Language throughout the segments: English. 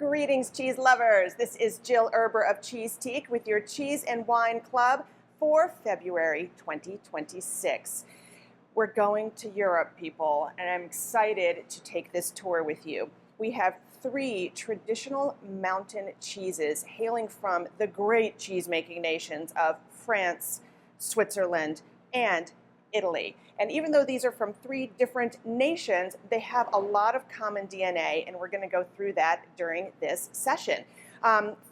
Greetings, cheese lovers. This is Jill Erber of Cheesetique with your Cheese and Wine Club for February 2026. We're going to Europe, people, and I'm excited to take this tour with you. We have 3 traditional mountain cheeses hailing from the great cheese-making nations of France, Switzerland, and Italy. And even though these are from 3 different nations, they have a lot of common DNA, and we're going to go through that during this session.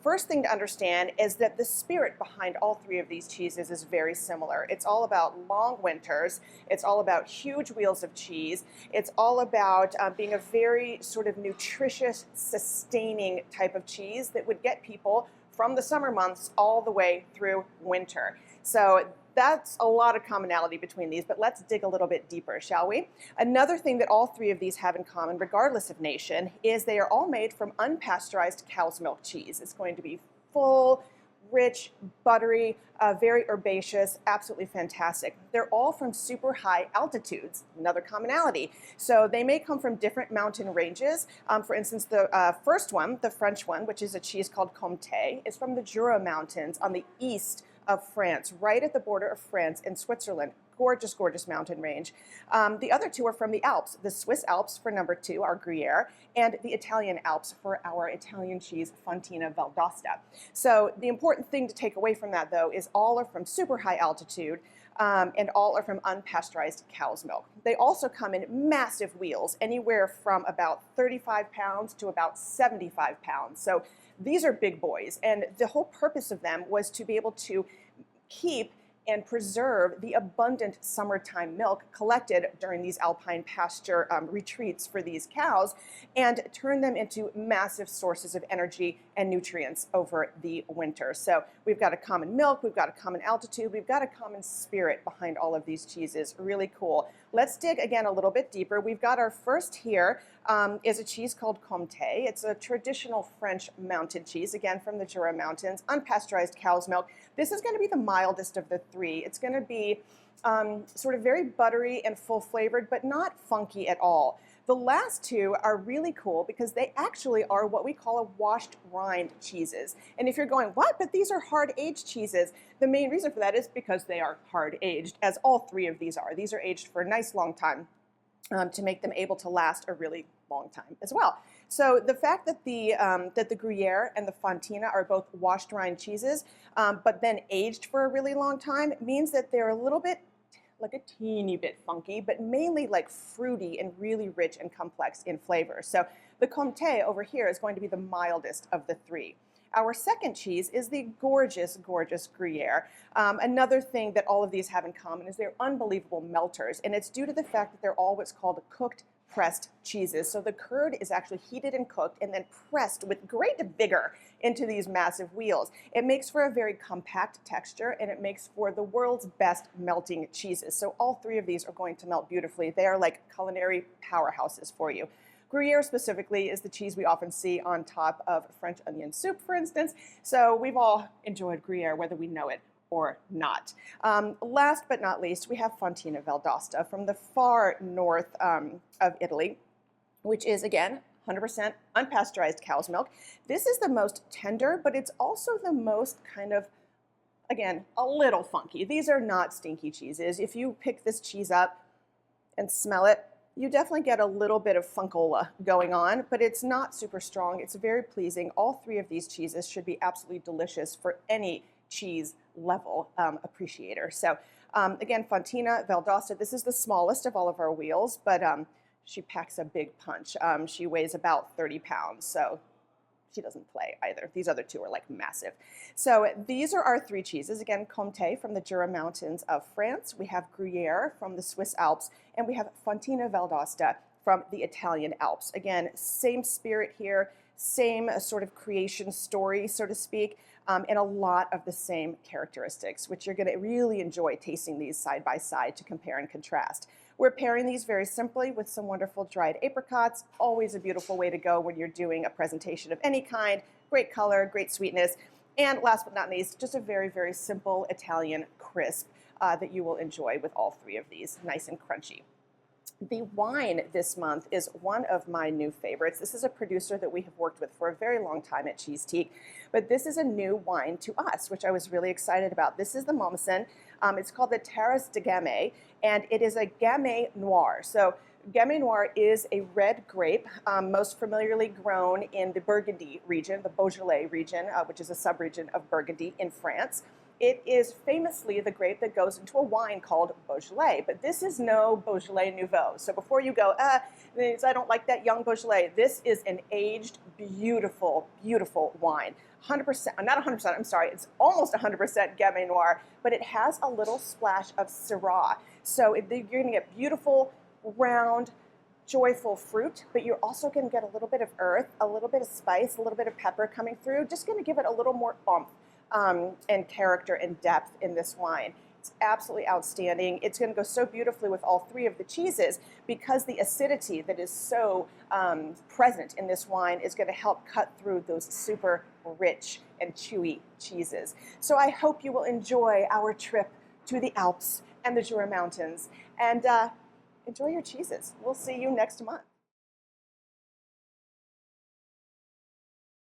First thing to understand is that the spirit behind all 3 of these cheeses is very similar. It's all about long winters. It's all about huge wheels of cheese. It's all about being a very sort of nutritious, sustaining type of cheese that would get people from the summer months all the way through winter. So that's a lot of commonality between these, but let's dig a little bit deeper, shall we? Another thing that all 3 of these have in common, regardless of nation, is they are all made from unpasteurized cow's milk cheese. It's going to be full, rich, buttery, very herbaceous, absolutely fantastic. They're all from super high altitudes, another commonality. So they may come from different mountain ranges. For instance, the first one, the French one, which is a cheese called Comté, is from the Jura Mountains on the east of France, right at the border of France and Switzerland. Gorgeous, gorgeous mountain range. The other 2 are from the Alps. The Swiss Alps for number 2, our Gruyère, and the Italian Alps for our Italian cheese, Fontina Val. So the important thing to take away from that, though, is all are from super high altitude, and all are from unpasteurized cow's milk. They also come in massive wheels, anywhere from about 35 pounds to about 75 pounds. So these are big boys, and the whole purpose of them was to be able to keep and preserve the abundant summertime milk collected during these alpine pasture retreats for these cows and turn them into massive sources of energy and nutrients over the winter. So we've got a common milk, we've got a common altitude, we've got a common spirit behind all of these cheeses. Really cool. Let's dig again a little bit deeper. We've got our first here is a cheese called Comté. It's a traditional French mountain cheese, again from the Jura Mountains, unpasteurized cow's milk. This is going to be the mildest of the 3. It's going to be sort of very buttery and full flavored, but not funky at all. The last 2 are really cool because they actually are what we call a washed rind cheeses. And if you're going, what? But these are hard aged cheeses. The main reason for that is because they are hard aged, as all 3 of these are. These are aged for a nice long time to make them able to last a really long time as well. So the fact that the Gruyere and the Fontina are both washed rind cheeses, but then aged for a really long time, means that they're a little bit, like a teeny bit funky, but mainly like fruity and really rich and complex in flavor. So the Comté over here is going to be the mildest of the 3. Our second cheese is the gorgeous, gorgeous Gruyère. Another thing that all of these have in common is they're unbelievable melters, and it's due to the fact that they're all what's called cooked pressed cheeses. So the curd is actually heated and cooked and then pressed with great vigor into these massive wheels. It makes for a very compact texture, and it makes for the world's best melting cheeses. So all 3 of these are going to melt beautifully. They are like culinary powerhouses for you. Gruyere specifically is the cheese we often see on top of French onion soup, for instance. So we've all enjoyed Gruyere, whether we know it or not. Last but not least, we have Fontina Val from the far north of Italy, which is, again, 100% unpasteurized cow's milk. This is the most tender, but it's also the most kind of, again, a little funky. These are not stinky cheeses. If you pick this cheese up and smell it, you definitely get a little bit of funkola going on, but it's not super strong. It's very pleasing. All 3 of these cheeses should be absolutely delicious for any cheese level appreciator. So again, Fontina Val this is the smallest of all of our wheels, but she packs a big punch. She weighs about 30 pounds, so she doesn't play either. These other 2 are like massive. So these are our 3 cheeses. Again, Comté from the Jura Mountains of France. We have Gruyère from the Swiss Alps, and we have Fontina Val from the Italian Alps. Again, same spirit here, same sort of creation story, so to speak, and a lot of the same characteristics, which you're going to really enjoy tasting these side by side to compare and contrast. We're pairing these very simply with some wonderful dried apricots. Always a beautiful way to go when you're doing a presentation of any kind. Great color, great sweetness, and last but not least, just a very, very simple Italian crisp that you will enjoy with all 3 of these, nice and crunchy. The wine this month is one of my new favorites. This is a producer that we have worked with for a very long time at Cheesetique, but this is a new wine to us, which I was really excited about. This is the Mommessin. It's called the Terres de Gamay, and it is a Gamay Noir. So Gamay Noir is a red grape, most familiarly grown in the Burgundy region, the Beaujolais region, which is a subregion of Burgundy in France. It is famously the grape that goes into a wine called Beaujolais, but this is no Beaujolais Nouveau. So before you go, I don't like that young Beaujolais, this is an aged, beautiful, beautiful wine. 100%, not 100%, I'm sorry, it's almost 100% Gamay Noir, but it has a little splash of Syrah. So you're gonna get beautiful, round, joyful fruit, but you're also gonna get a little bit of earth, a little bit of spice, a little bit of pepper coming through, just gonna give it a little more oomph. And character and depth in this wine. It's absolutely outstanding. It's going to go so beautifully with all three of the cheeses because the acidity that is so present in this wine is going to help cut through those super rich and chewy cheeses. So I hope you will enjoy our trip to the Alps and the Jura Mountains and enjoy your cheeses. We'll see you next month.